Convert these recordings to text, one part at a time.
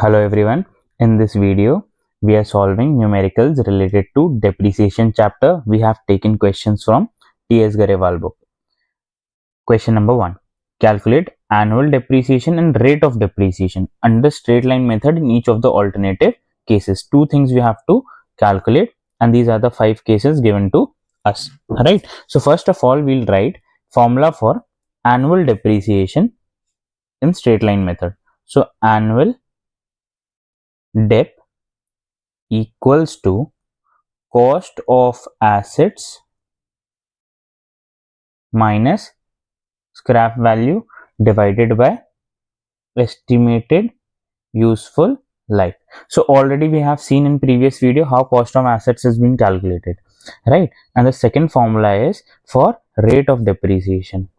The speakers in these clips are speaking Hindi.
Hello everyone. In this video, we are solving numericals related to depreciation chapter. We have taken questions from T.S. Garewal book. Question number 1. Calculate annual depreciation and rate of depreciation under straight line method in each of the alternative cases. Two things we have to calculate, and these are the 5 cases given to us. Right. So first of all, we'll write formula for annual depreciation in straight line method. So annual dep equals to cost of assets minus scrap value divided by estimated useful life. So already we have seen in previous video how cost of assets has been calculated, right? And the second formula is for rate of depreciation.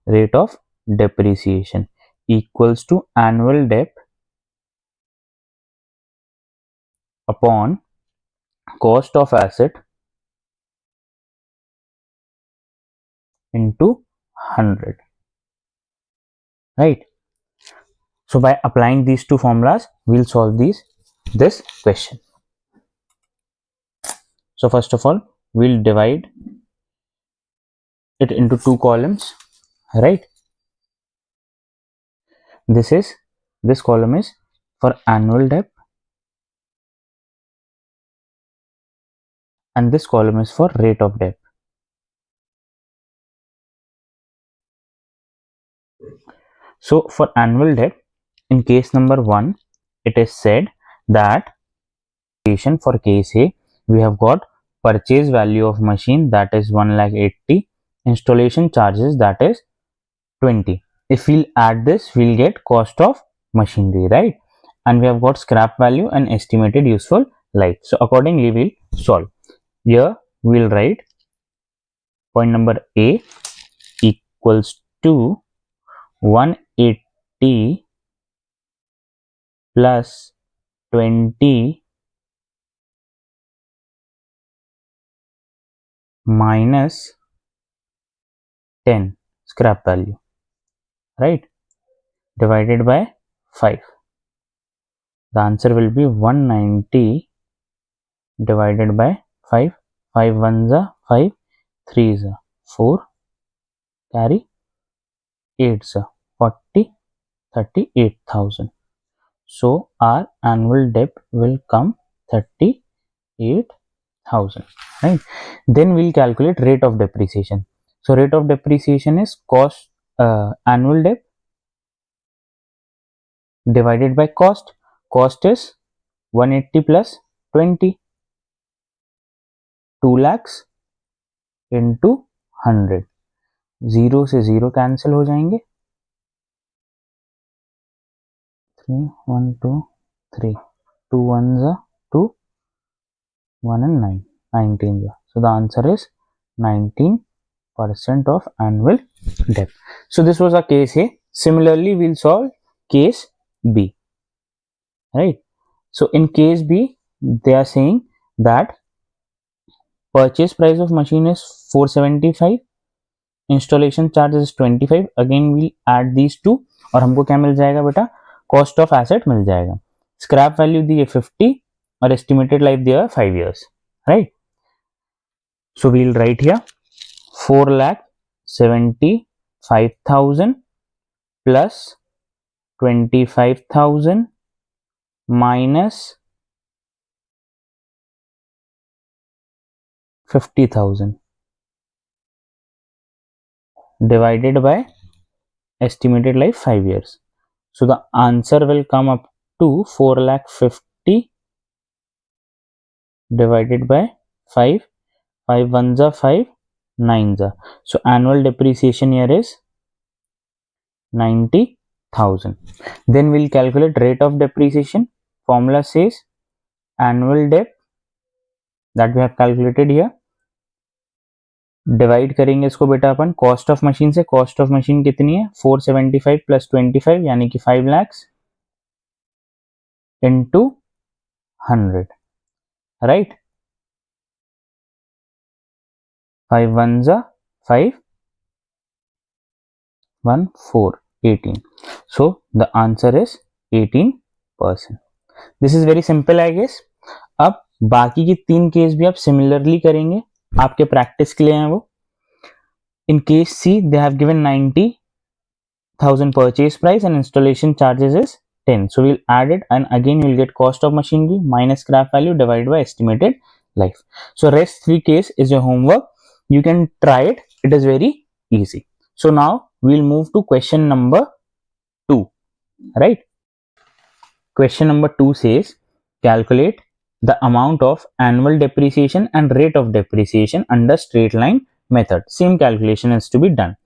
Rate of depreciation equals to annual dep upon cost of asset into 100, right? So by applying these two formulas, we'll solve this question. So first of all, we'll divide it into two columns, right? This column is for annual dep and this column is for rate of dep. So for annual dep, in case number 1, it is said that for case A, we have got purchase value of machine, that is 1,80,000, installation charges, that is 20. If we'll add this, we'll get cost of machinery, right? And we have got scrap value and estimated useful life. So accordingly, we'll solve. Here we'll write point number A equals to 180 plus 20 minus 10 scrap value, right? Divided by 5. The answer will be 190 divided by 5. 5 ones are 5, 3 is 4, carry 8 is 40, 38,000. So our annual debt will come 38,000, right? Then we'll calculate rate of depreciation. So rate of depreciation is cost annual debt divided by cost. Cost is 180 plus 20, 2 lakhs into 100. 0 से 0 कैंसिल हो जाएंगे. 3 1 2 3 2 ones are 2, 1 and 9, 19. So the answer is 19% of annual debt. So this was a case A. Similarly, we'll solve case B, right? So in case B, they are saying that purchase price of machine is 475, installation charge is 25. Again we'll add these two और हमको क्या मिल जाएगा बेटा, cost of asset मिल जाएगा. Scrap value दी है 50 और estimated life दिया है 5 years, right? So we'll write here 4,75,000 plus 25,000 minus 50,000 divided by estimated life 5 years. So the answer will come up to 4,50,000 divided by 5. 5 ones are 5, 9s are. So annual depreciation here is 90,000. Then we'll calculate rate of depreciation. Formula says annual debt that we have calculated here, divide करेंगे इसको बेटा अपन कॉस्ट ऑफ मशीन से. कॉस्ट ऑफ मशीन कितनी है 475 प्लस 25 यानी कि 5 lakhs into 100, right? 5 ones are 5, 1 4 18. So the answer is 18%. This is very simple I guess. अब बाकी की 3 केस भी आप सिमिलरली करेंगे, आपके प्रैक्टिस के लिए हैं वो. In case C they have given 90,000 purchase price and installation charges is 10. So we'll add it and again you'll get cost of machinery minus scrap value divided by estimated life. So rest 3 case is your homework. You can try it. It is very easy. So now we'll move to question number 2, right? Question number 2 says calculate the amount of annual depreciation and rate of depreciation under straight line method. Same calculation is to be done.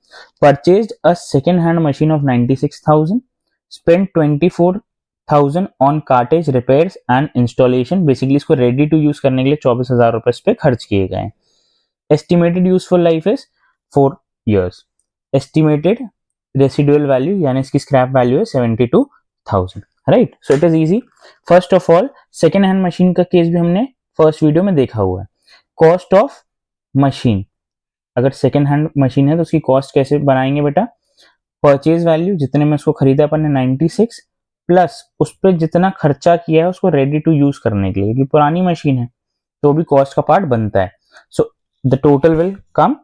Purchased a second hand machine of 96,000, spent 24,000 on cartage repairs and installation. Basically इसको ready to use करने के लिए 24,000 रुपए इस पे खर्च किए गए. Estimated useful life is 4 years. Estimated residual value यानी इसकी scrap value है 72,000. Right. So it is easy. First of all second hand machine का केस भी हमने फर्स्ट वीडियो में देखा हुआ है. कॉस्ट ऑफ मशीन, अगर सेकेंड हैंड मशीन है तो उसकी कॉस्ट कैसे बनाएंगे बेटा? परचेज वैल्यू जितने में उसको खरीदा अपन ने 96 प्लस उस पर जितना खर्चा किया है उसको रेडी टू यूज करने के लिए, क्योंकि पुरानी मशीन है तो भी कॉस्ट का पार्ट बनता है. So the total will come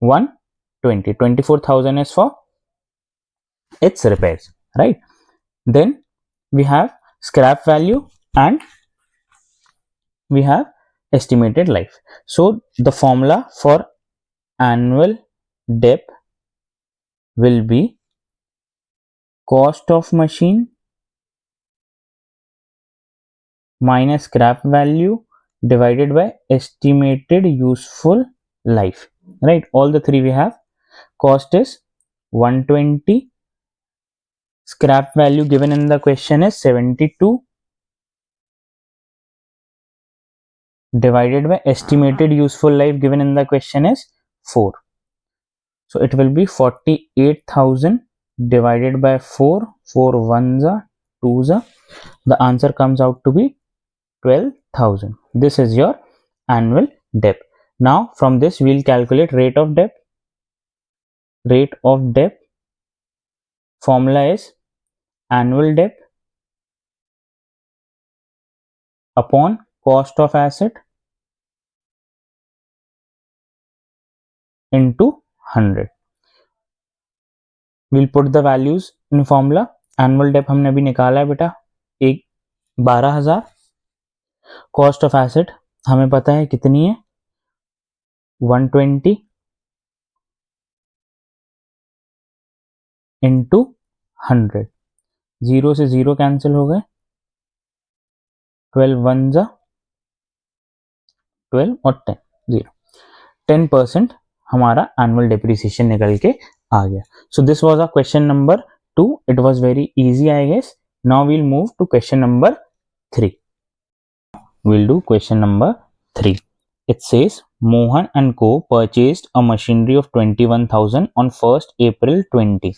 120. 24,000 is for its repairs, right? Then we have scrap value and we have estimated life. So the formula for annual DEP will be cost of machine minus scrap value divided by estimated useful life, right? All the three we have. Cost is 120, scrap value given in the question is 72 divided by estimated useful life given in the question is 4. So it will be 48,000 divided by 4. 4 1s are 2s are. The answer comes out to be 12,000. This is your annual DEP. Now from this we'll calculate rate of DEP. Rate of DEP formula is annual DEP upon cost of asset into 100. We'll put the values in formula. Annual DEP हमने अभी निकाला है बेटा 12,000. कॉस्ट ऑफ एसेट हमें पता है कितनी है 120 इंटू 100. 0 से 0 कैंसिल हो गए. 12 1 जा 12 और 10 0. 10% हमारा एनुअल डेप्रिसिएशन निकल के आ गया. So this was a question number 2. It was very easy I guess. Now we'll move to question number 3. We'll do question number 3. It says Mohan and Co purchased a machinery of 21,000 on 1st April 20.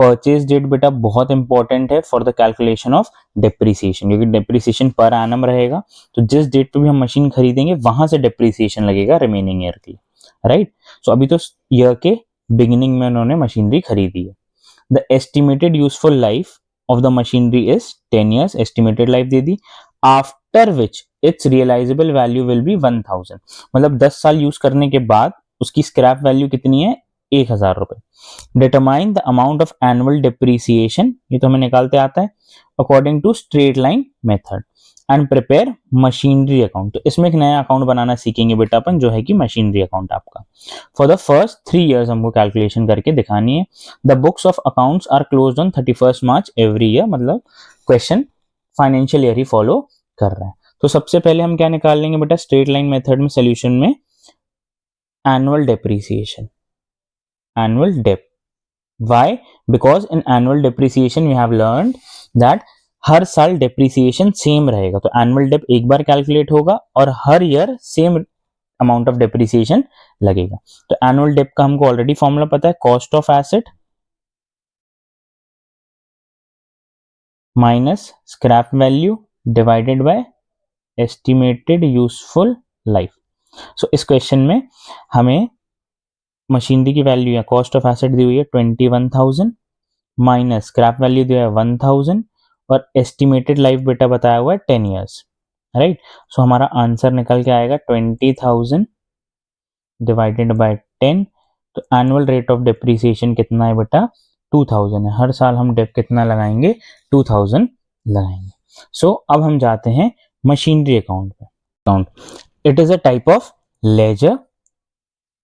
Purchase date बेटा बहुत इंपॉर्टेंट है for the calculation of depreciation, क्योंकि डेप्रिसिएशन पर एनम रहेगा तो जिस डेट पे भी हम मशीन खरीदेंगे वहां से डेप्रिसिएशन लगेगा रिमेनिंग ईयर की, राइट? सो अभी तो ईयर के बिगिनिंग में उन्होंने मशीनरी खरीदी है. The estimated useful life of the machinery is 10 years. Estimated life दे दी. After which its realisable value will be 1,000. मतलब 10 साल यूज करने के बाद उसकी स्क्रैप वैल्यू कितनी है 1,000 रुपए. Determine the amount of annual depreciation, ये तो हमें निकालते आता है, according to straight line method and prepare machinery account. तो इसमें एक नया अकाउंट बनाना सीखेंगे बेटा अपन, जो है कि मशीनरी अकाउंट आपका. फॉर द फर्स्ट 3 years हमको कैलकुलेशन करके दिखानी है. The books of accounts are closed on 31st March every year. मतलब क्वेश्चन फाइनेंशियल ईयर ही फॉलो कर रहा है. तो सबसे पहले हम क्या निकाल लेंगे बेटा स्ट्रेट लाइन मेथड में सोल्यूशन में annual depreciation, annual dep. Why? Because in annual depreciation we have learned that हर साल डेप्रिसिएशन सेम रहेगा. तो एनुअल डेप एक बार कैलकुलेट होगा और हर year same amount of depreciation लगेगा. तो एनुअल डेप का हमको ऑलरेडी फॉर्मूला पता है, cost of asset minus scrap value divided by estimated useful life. So इस क्वेश्चन में हमें मशीनरी की वैल्यू या कॉस्ट ऑफ एसेट दी हुई है 21,000 माइनस स्क्रैप वैल्यू दिया है 1000 और एस्टिमेटेड लाइफ बेटा बताया हुआ है 10 ईयर्स, राइट। सो हमारा आंसर निकल के आएगा 20,000 डिवाइडेड बाय 10। तो एनुअल रेट ऑफ डिप्रिसिएशन कितना है बेटा 2000 है। हर साल हम डेप कितना लगाएंगे 2000 लगाएंगे। सो अब हम जाते हैं मशीनरी अकाउंट पे। Account it is a type of ledger, तो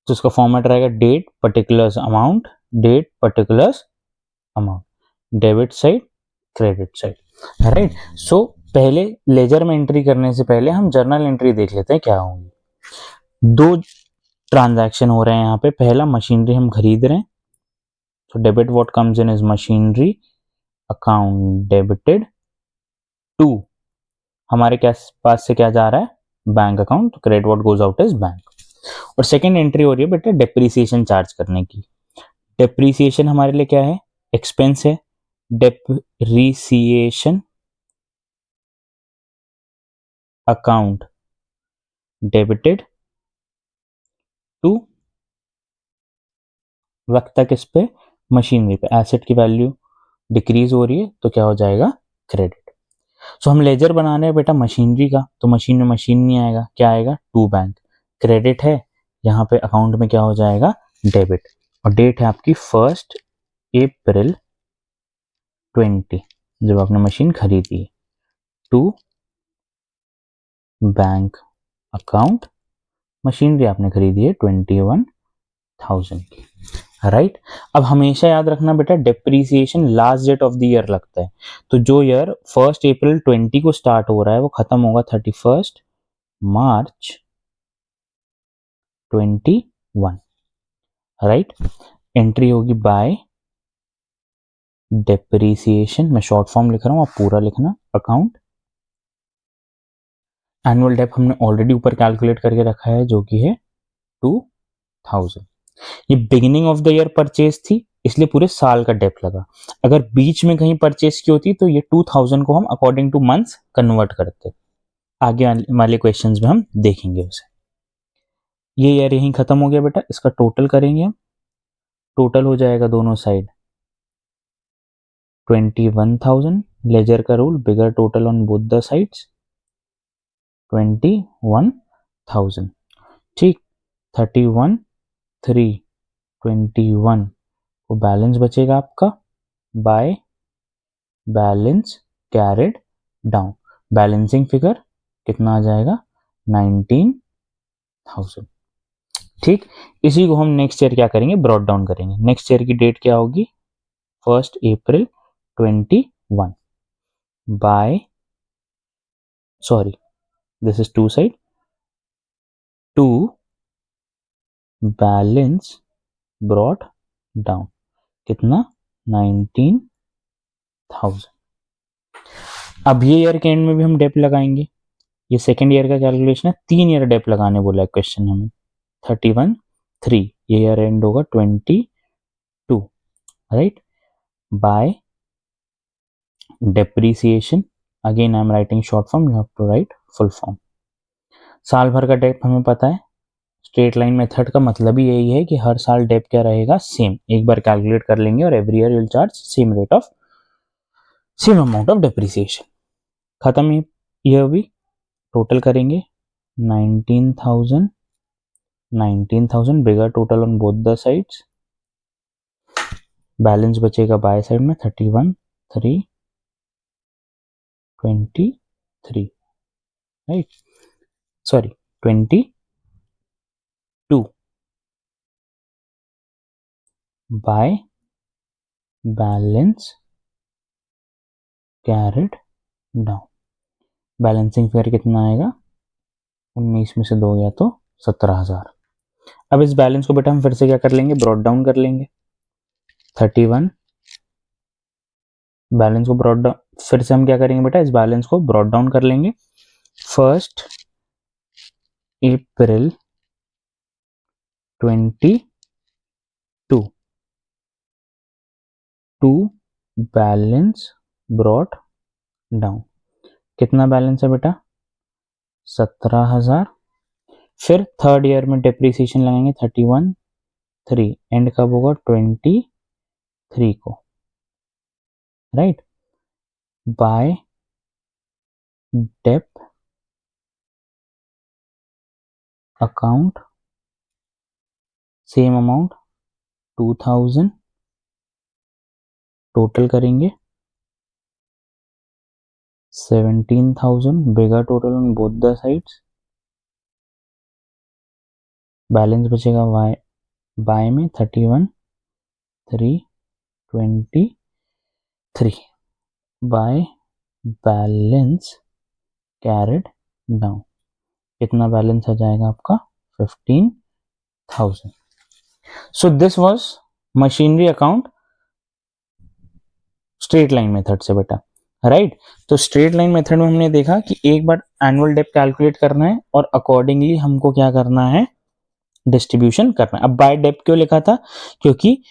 उसका फॉर्मेट रहेगा date particulars amount, date particulars amount, debit side credit side, right. So पहले लेजर में एंट्री करने से पहले हम जर्नल एंट्री देख लेते हैं क्या होंगी। दो ट्रांजैक्शन हो रहे हैं यहाँ पे। पहला मशीनरी हम खरीद रहे हैं, तो debit what comes in is machinery account debited to हमारे क्या पास से क्या जा रहा है बैंक अकाउंट, तो credit what goes out is bank. और सेकंड एंट्री हो रही है बेटा डेप्रिसिएशन चार्ज करने की। डेप्रिसिएशन हमारे लिए क्या है एक्सपेंस है। डेप्रिसिएशन अकाउंट डेबिटेड टू वक्त तक इस पे मशीनरी पे एसेट की वैल्यू डिक्रीज हो रही है तो क्या हो जाएगा क्रेडिट। सो हम लेजर बना रहे हैं बेटा मशीनरी का, तो मशीन में मशीन नहीं आएगा, क्या आएगा टू बैंक। क्रेडिट है यहाँ पे अकाउंट में क्या हो जाएगा डेबिट। और डेट है आपकी 1 अप्रैल 20 जब आपने मशीन खरीदी, टू बैंक अकाउंट मशीनरी आपने खरीदी है 21,000 की, राइट। अब हमेशा याद रखना बेटा depreciation last date of the year लगता है, तो जो ईयर 1 अप्रैल 20 को स्टार्ट हो रहा है वो खत्म होगा 31 मार्च 21, राइट। एंट्री होगी बाय डेप्रीसिएशन, मैं शॉर्ट फॉर्म लिख रहा हूं आप पूरा लिखना, अकाउंट एनुअल डेप हमने ऑलरेडी ऊपर कैलकुलेट करके रखा है जो कि है 2000। ये beginning of the year purchase थी इसलिए पूरे साल का डेप लगा। अगर बीच में कहीं परचेज की होती तो ये 2000 को हम अकॉर्डिंग टू मंथ्स कन्वर्ट करते। आगे वाले क्वेश्चंस में हम देखेंगे उसे। ये ईयर यहीं खत्म हो गया बेटा, इसका टोटल करेंगे हम। टोटल हो जाएगा दोनों साइड 21,000, लेजर का rule bigger total on both the sides 21,000, ठीक। 31 3 21 को बैलेंस बचेगा आपका bye balance carried down. Balancing figure कितना आ जाएगा 19,000, ठीक। इसी को हम नेक्स्ट ईयर क्या करेंगे ब्रॉड डाउन करेंगे। नेक्स्ट ईयर की डेट क्या होगी 1 April 21 by sorry this is to side to balance brought down कितना 19,000। अब ये ईयर के एंड में भी हम डेप लगाएंगे। ये सेकेंड ईयर का कैलकुलेशन है, 3 ईयर डेप लगाने बोला है क्वेश्चन हमें। 31 3 ये ईयर एंड होगा 22, right, by depreciation again I am writing short form, you have to write full form. साल भर का डेप हमें पता है, स्ट्रेट लाइन मेथड का मतलब ही यही है कि हर साल डेप क्या रहेगा सेम, एक बार कैलकुलेट कर लेंगे और every year you will charge same rate of same amount of depreciation. खत्म ईयर भी टोटल करेंगे 19,000 bigger total on both the sides, balance बचेगा बाय साइड में 31 3 23, right, sorry 22 by balance carried down. Balancing figure कितना आएगा 19 में से 2 गया तो 17,000। अब इस बैलेंस को बेटा हम फिर से क्या कर लेंगे ब्रॉड डाउन कर लेंगे। 31 बैलेंस को ब्रॉड डाउन फिर से हम क्या करेंगे बेटा इस बैलेंस को ब्रॉड डाउन कर लेंगे। 1 अप्रैल 22 टू बैलेंस ब्रॉड डाउन कितना बैलेंस है बेटा 17,000। फिर थर्ड ईयर में डेप्रीसिएशन लगाएंगे 31 3 एंड कब होगा 23 को, right, by dep account same amount 2000 total करेंगे 17,000 bigger total on both the sides, balance बचेगा वाई बाय में 31,323 बाय बैलेंस कैरिड डाउन, कितना बैलेंस आ जाएगा आपका 15,000. So this was machinery account straight line method से बेटा, राइट. तो स्ट्रेट लाइन मेथड में हमने देखा कि एक बार एनुअल डेप्ट कैलकुलेट करना है और अकॉर्डिंगली हमको क्या करना है, डिस्ट्रीब्यूशन करना है. अब बाय डेप्ट क्यों लिखा था, क्योंकि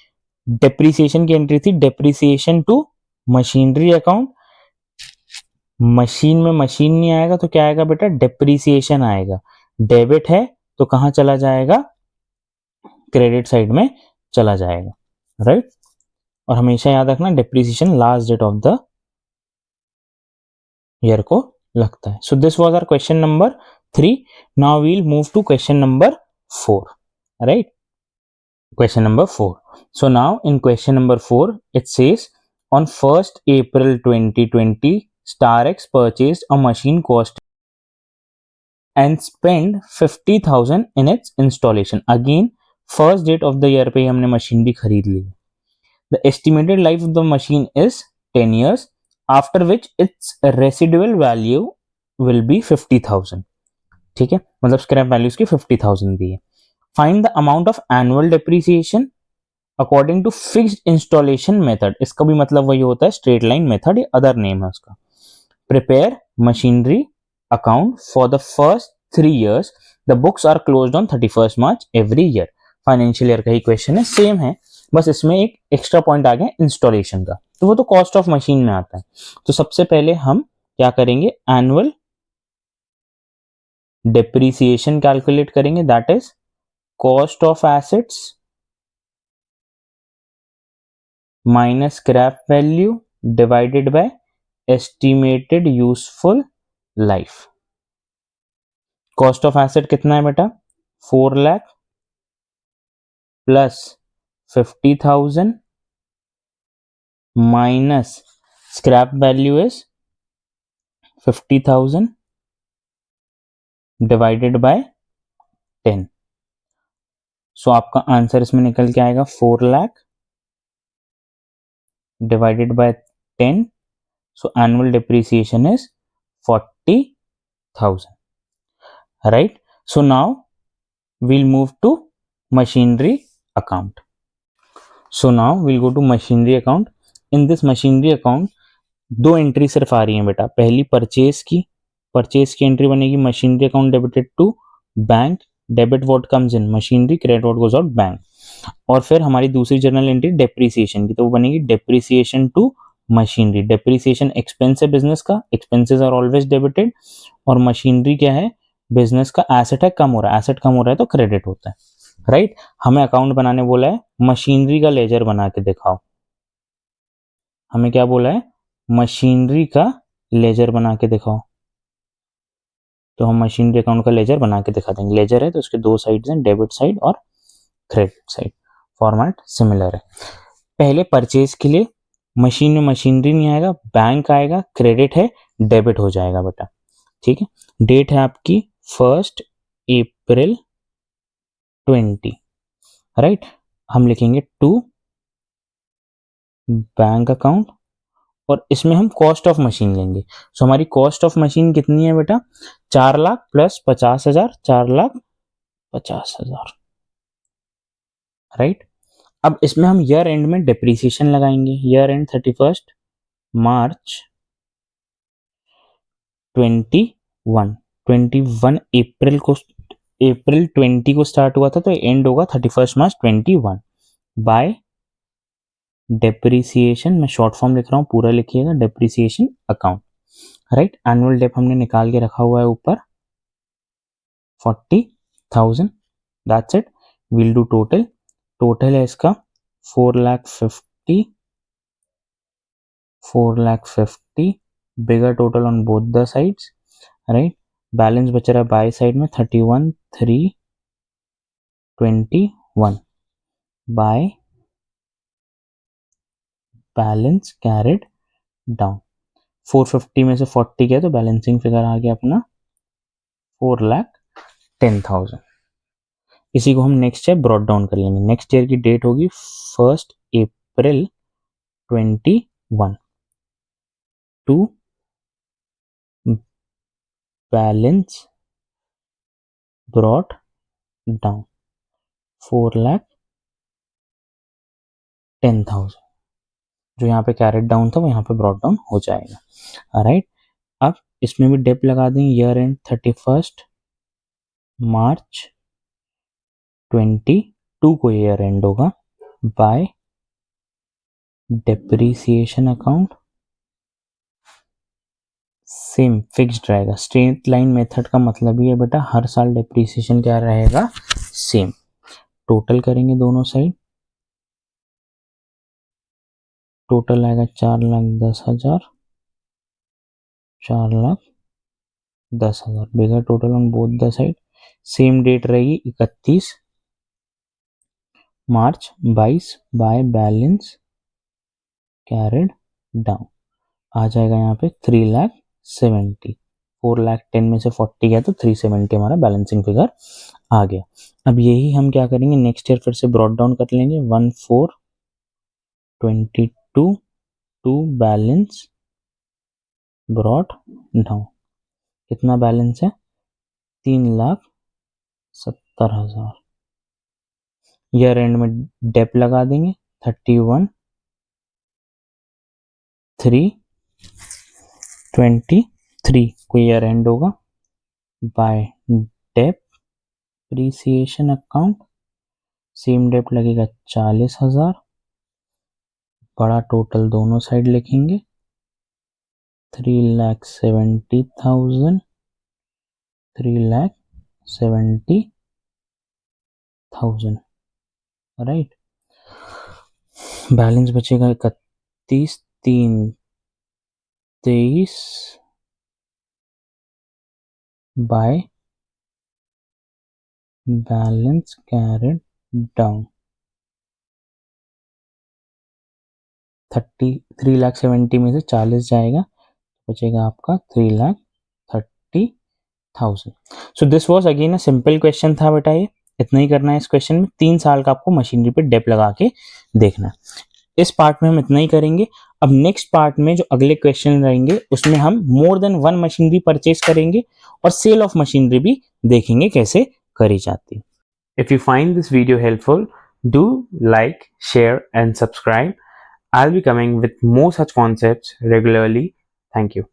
डेप्रिसिएशन की एंट्री थी, depreciation to machinery account. Machine में मशीन नहीं आएगा तो क्या आएगा बेटा, डेप्रिसिएशन आएगा. डेबिट है तो कहां चला जाएगा, क्रेडिट साइड में चला जाएगा, राइट. और हमेशा याद रखना depreciation last date of the year को लगता है. So this was our question number 3. Now we will move to question number 4, right. Question number 4. So now in question number 4 it says on 1st April 2020 StarX purchased a machine cost and spent 50,000 in its installation. Again first date of the year पे हमने मशीन भी खरीद ली. The estimated life of the machine is 10 years after which its residual value will be 50,000. ठीक है, मतलब स्क्रैप वैल्यूज की 50,000 दी है. Find the amount of annual depreciation according to fixed installation method. इसका भी मतलब वही होता है स्ट्रेट लाइन मेथड, ये अदर नेम है उसका. Prepare machinery account for the first 3 years. The books are closed on 31st March every year. Financial year का ही क्वेश्चन है, सेम है, बस इसमें एक एक्स्ट्रा पॉइंट आ गया इंस्टॉलेशन का, तो वो तो कॉस्ट ऑफ मशीन में आता है. तो सबसे पहले हम क्या करेंगे, एनुअल डेप्रिसिएशन कैलकुलेट करेंगे, that is cost of assets minus scrap value divided by estimated useful life. Cost of asset कितना है बेटा, 4 lakh plus 50,000 minus scrap value is 50,000 divided by 10. सो आपका आंसर इसमें निकल के आएगा 4 lakh divided by 10. So annual depreciation is 40,000, right. So now we'll move to machinery account. So now we'll go to machinery account. In this machinery account दो एंट्री सिर्फ आ रही हैं बेटा. पहली परचेज की एंट्री बनेगी machinery account debited to bank, debit what comes in machinery, credit what goes out bank. और फिर हमारी दूसरी जर्नल एंट्री डेप्रिसिएशन की, तो वो बनेगी depreciation to machinery. Depreciation expense है बिजनेस का, एक्सपेंसेस आर ऑलवेज डेबिटेड. और मशीनरी क्या है, बिजनेस का एसेट है, कम हो रहा है, एसेट कम हो रहा है तो क्रेडिट होता है, राइट. हमें अकाउंट बनाने बोला है, मशीनरी का लेजर बना के दिखाओ. हमें क्या बोला है, मशीनरी का लेजर बना के दिखाओ. तो हम मशीनरी अकाउंट का लेजर बना के दिखा देंगे. लेजर है तो उसके दो साइड्स हैं, डेबिट साइड और क्रेडिट साइड. फॉर्मेट सिमिलर है. पहले परचेज के लिए मशीन में मशीनरी नहीं आएगा, बैंक आएगा, क्रेडिट है, डेबिट हो जाएगा बेटा, ठीक है. डेट है आपकी 1st April 20, राइट. हम लिखेंगे टू बैंक अकाउंट और इसमें हम कॉस्ट ऑफ मशीन लेंगे. सो हमारी कॉस्ट ऑफ मशीन कितनी है बेटा, 4 लाख प्लस 50,000, 4,50,000, राइट. अब इसमें हम ईयर एंड में डेप्रिसिएशन लगाएंगे. ईयर एंड 31st March 21 अप्रैल 20 को स्टार्ट हुआ था तो एंड होगा 31st March 21. बाय डेप्रिसिएशन, मैं शॉर्ट फॉर्म लिख रहा हूँ, पूरा लिखिएगा, depreciation account, right. Annual dep हमने निकाल के रखा हुआ है ऊपर 40,000, that's it. Will do total है इसका 4,50,000 4,50,000 bigger total on both the sides, right. Balance बच रहा है बाई साइड में 31,321 बाय बैलेंस कैरिड डाउन। 450 में से 40 गया तो बैलेंसिंग फिगर आ गया अपना 4,10,000। इसी को हम नेक्स्ट ईयर ब्रॉड डाउन कर लेंगे। नेक्स्ट ईयर की डेट होगी 1 April 21 to balance brought down 4,10,000। जो यहाँ पे कैरेट डाउन था वो यहाँ पे ब्रॉड डाउन हो जाएगा, राइट। अब इसमें भी डेप लगा देंगे। ईयर एंड 31 मार्च 22 को ईयर एंड होगा by depreciation account, same fixed रहेगा। स्ट्रेट लाइन मेथड का मतलब ही है बेटा हर साल डेप्रीसिएशन क्या रहेगा, सेम। टोटल करेंगे दोनों साइड, टोटल आएगा 4,10,000, 4,10,000 bigger total on both the side. Same date रहेगी 31 मार्च 22 बाय बैलेंस कैरिड डाउन। आ जाएगा यहाँ पे 3,70,000। 4,10,000 में से 40 गया तो 370 हमारा बैलेंसिंग फिगर आ गया। अब यही हम क्या करेंगे नेक्स्ट ईयर फिर से ब्रॉड डाउन कर लेंगे 1,4,22 टू बैलेंस ब्रॉड डाउन। कितना बैलेंस है, 3,70,000। ईयर एंड में डेप लगा देंगे 31,323 को ईयर एंड होगा by depreciation account. Same dep लगेगा 40,000, बड़ा टोटल दोनों साइड लिखेंगे 3,70,000, 3,70,000, राइट। बैलेंस बचेगा 31,323 बाय बैलेंस कैरिड डाउन 3,70,000 में से 40 जाएगा, बचेगा आपका 3,30,000। सो this was again a simple question था बेटा। ये इतना ही करना है इस क्वेश्चन में। 3 साल का आपको मशीनरी पे डेप लगा के देखना है। इस पार्ट में हम इतना ही करेंगे। अब नेक्स्ट पार्ट में जो अगले क्वेश्चन रहेंगे उसमें हम मोर देन 1 मशीनरी परचेज करेंगे और सेल ऑफ मशीनरी भी देखेंगे कैसे करी जाती है। If you find this video helpful, do like, share and subscribe. I'll be coming with more such concepts regularly. Thank you.